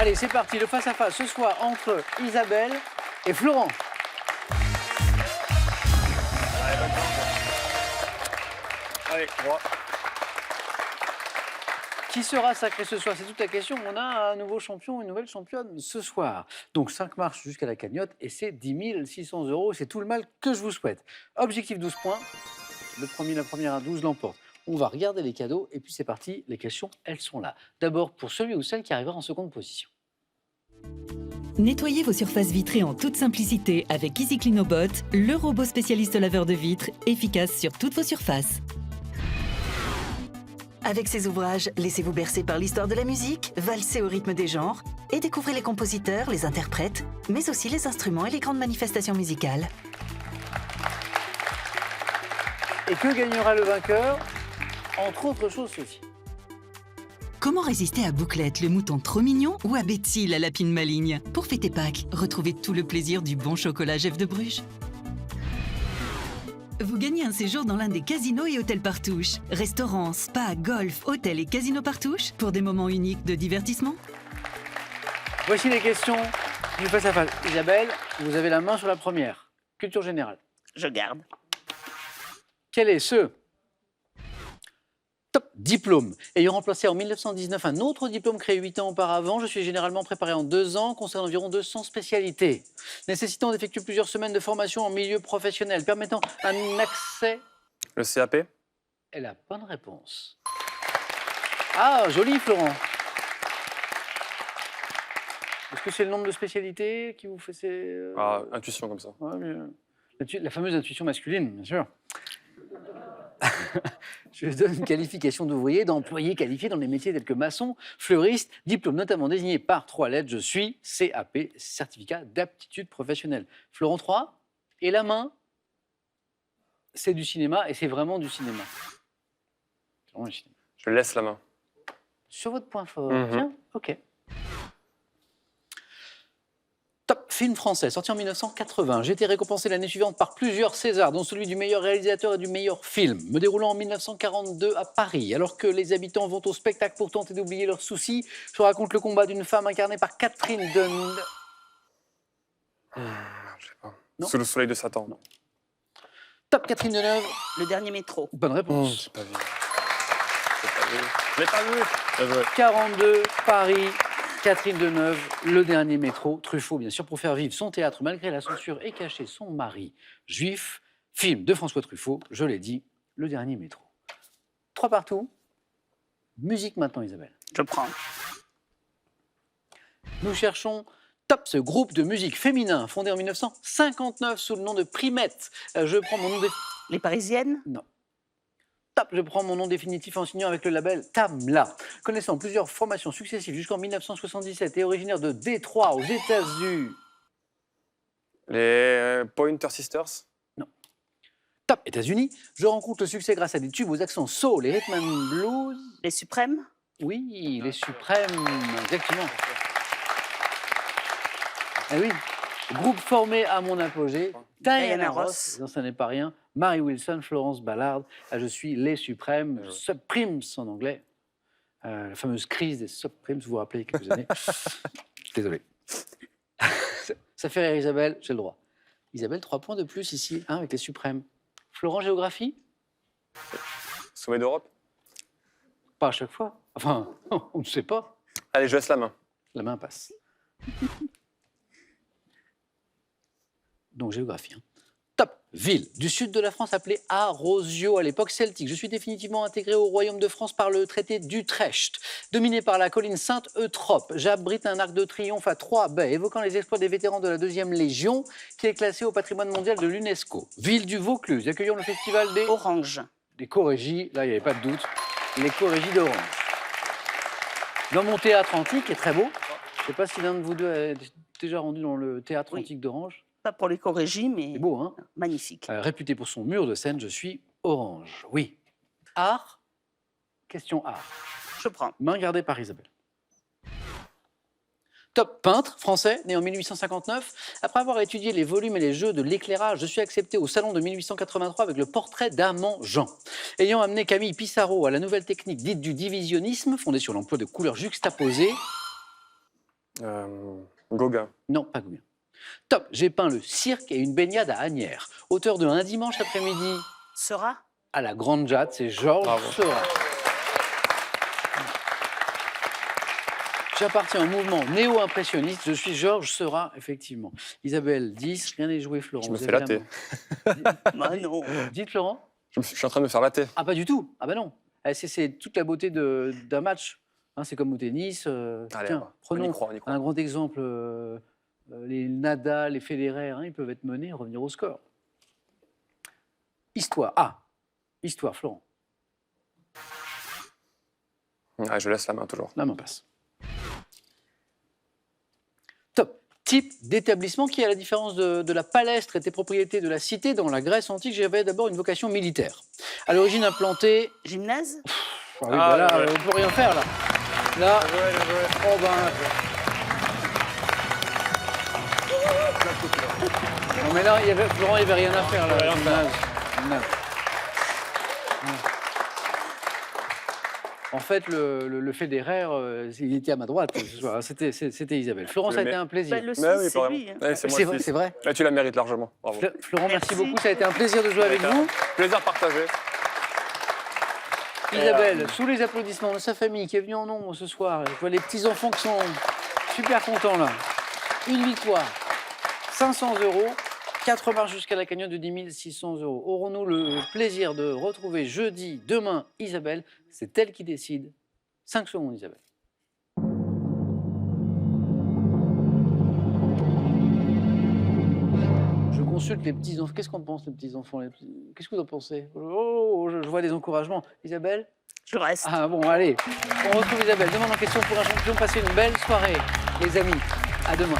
Allez, c'est parti, le face-à-face ce soir entre Isabelle et Florent. Allez, droit. Qui sera sacré ce soir? C'est toute la question. On a un nouveau champion, une nouvelle championne ce soir. Donc 5 marches jusqu'à la cagnotte et c'est 10 600 €. C'est tout le mal que je vous souhaite. Objectif 12 points. Le premier, la première à 12 l'emporte. On va regarder les cadeaux et puis c'est parti. Les questions, elles sont là. D'abord pour celui ou celle qui arrivera en seconde position. Nettoyez vos surfaces vitrées en toute simplicité avec Easy Clean Bot, le robot spécialiste laveur de vitres, efficace sur toutes vos surfaces. Avec ses ouvrages, laissez-vous bercer par l'histoire de la musique, valsez au rythme des genres et découvrez les compositeurs, les interprètes, mais aussi les instruments et les grandes manifestations musicales. Et que gagnera le vainqueur? Entre autres choses, ceci. Comment résister à Bouclette, le mouton trop mignon, ou à Betty, la lapine maligne? Pour fêter Pâques, retrouvez tout le plaisir du bon chocolat Jeff de Bruges. Vous gagnez un séjour dans l'un des casinos et hôtels Partouche. Restaurants, spa, golf, hôtels et casinos Partouche pour des moments uniques de divertissement. Voici les questions du face-à-face. Isabelle, vous avez la main sur la première. Culture générale. Je garde. Quel est ce top diplôme ayant remplacé en 1919 un autre diplôme créé 8 ans auparavant? Je suis généralement préparé en 2 ans, concerne environ 200 spécialités, nécessitant d'effectuer plusieurs semaines de formation en milieu professionnel, permettant un accès... Le CAP. Et la bonne réponse. Ah, joli Florent. Est-ce que c'est le nombre de spécialités qui vous fait ces... Ah, intuition comme ça. Ouais, la fameuse intuition masculine, bien sûr. Je donne une qualification d'ouvrier, d'employé qualifié dans les métiers tels que maçon, fleuriste, diplôme notamment désigné par 3 lettres. Je suis CAP, certificat d'aptitude professionnelle. Florent 3, et la main, c'est du cinéma, et c'est vraiment du cinéma. C'est vraiment du cinéma. Je laisse la main. Sur votre point fort, Mhm. tiens, ok. Top film français, sorti en 1980. J'ai été récompensé l'année suivante par plusieurs Césars, dont celui du meilleur réalisateur et du meilleur film, me déroulant en 1942 à Paris. Alors que les habitants vont au spectacle pour tenter d'oublier leurs soucis, je raconte le combat d'une femme incarnée par Catherine Deneuve. Je sais pas. Non. Sous le soleil de Satan. Non. Top Catherine Deneuve, Le dernier métro. bonne réponse. J'ai pas vu. Je l'ai pas vu. Bien joué. 42, Paris, Catherine Deneuve, le dernier métro. Truffaut, bien sûr, pour faire vivre son théâtre malgré la censure et cacher son mari juif. Film de François Truffaut, je l'ai dit, le dernier métro. 3 partout. Musique maintenant, Isabelle. Je prends. Nous cherchons Top, ce groupe de musique féminin fondé en 1959 sous le nom de Primette. Je prends mon nom Les Parisiennes. Non. Top, je prends mon nom définitif en signant avec le label Tamla. Connaissant plusieurs formations successives jusqu'en 1977 et originaire de Détroit aux États-Unis. Les Pointer Sisters. Top, États-Unis. Je rencontre le succès grâce à des tubes aux accents soul et rhythm and blues. Les Suprêmes. Oui, les Suprêmes, exactement. Eh oui, groupe formé à mon apogée, Diana Diana Ross, Ross. non, ça n'est pas rien, Mary Wilson, Florence Ballard, je suis les Suprêmes, Ouais. Supremes en anglais, la fameuse crise des Supremes, vous vous rappelez il y a quelques années. Désolé. Ça fait rire Isabelle, j'ai le droit. Isabelle, 3 points de plus ici, hein, avec les Suprêmes. Florent, géographie? Sommet d'Europe. Pas à chaque fois. Enfin, on ne sait pas. Allez, je laisse la main. La main passe. Donc géographie. Hein. Top. Ville du sud de la France appelée Arosio à l'époque celtique. Je suis définitivement intégré au royaume de France par le traité d'Utrecht. Dominé par la colline Sainte-Eutrope, j'abrite un arc de triomphe à 3 baies évoquant les exploits des vétérans de la 2e Légion qui est classé au patrimoine mondial de l'UNESCO. Ville du Vaucluse, accueillant le festival Orange. des Corégies. Là, il n'y avait pas de doute. Les Corégies d'Orange. Dans mon théâtre antique, qui est très beau. Je ne sais pas si l'un de vous deux est déjà rendu dans le théâtre Oui. antique d'Orange. Pas pour les Corégies, mais C'est beau, hein? magnifique. Réputé pour son mur de scène, je suis Orange. Oui. Art. Question art. Je prends. Main gardée par Isabelle. Top peintre français, né en 1859. Après avoir étudié les volumes et les jeux de l'éclairage, je suis accepté au salon de 1883 avec le portrait d'Amand Jean. Ayant amené Camille Pissarro à la nouvelle technique dite du divisionnisme, fondée sur l'emploi de couleurs juxtaposées. Gauguin. Non, pas Gauguin. Top, j'ai peint le cirque et une baignade à Asnières. Auteur de Un dimanche après-midi Seurat. à la Grande Jatte, c'est Georges Bravo. Seurat. J'appartiens au mouvement néo-impressionniste, je suis Georges Seurat, effectivement. Isabelle, 10, rien n'est joué, Florent. Je me vous fais avez la la thé. main. Bah non. Dites, Florent. Je suis en train de me faire la thé. Ah, pas du tout. Ah, bah non. C'est toute la beauté d'un match. Hein, c'est comme au tennis. Allez, Tiens, on y prenons croit, on y croit. un grand exemple. Les Nadal, les Federer, hein, ils peuvent être menés et revenir au score. Histoire. Ah, histoire, Florent. Ah, je laisse la main toujours. La main passe. Top. Type d'établissement qui, à la différence de la palestre, était propriété de la cité dans la Grèce antique, j'avais d'abord une vocation militaire. À l'origine implantée... Gymnase. Ah oui, Ah, bah là, ouais. on ne peut rien faire, là. Là, oh ben... Non, mais là, Florent, il n'y avait rien à faire, là. Rien à faire. Gymnase. En fait, le Federer, il était à ma droite ce soir. C'était Isabelle. Florent, ça a été un plaisir. Bah, le Mais oui, c'est Florent. lui. Hein. Ouais, c'est moi C'est le vrai, fils. c'est vrai. Là, tu la mérites largement. Bravo. Florent, merci Merci. beaucoup. Ça a été un plaisir de jouer avec vous. Plaisir partagé. Isabelle, sous les applaudissements de sa famille qui est venue en nombre ce soir, je vois les petits-enfants qui sont super contents là. Une victoire, 500 €, 4 marches jusqu'à la cagnotte de 10 600 €. Aurons-nous le plaisir de retrouver jeudi, demain, Isabelle? C'est elle qui décide. 5 secondes, Isabelle. Je consulte les petits-enfants. Qu'est-ce qu'en pensent les petits-enfants? Qu'est-ce que vous en pensez? Oh, je vois des encouragements. Isabelle? Je reste. Ah bon, allez, on retrouve Isabelle. Demande en question pour un champion. Passez une belle soirée, les amis. À demain.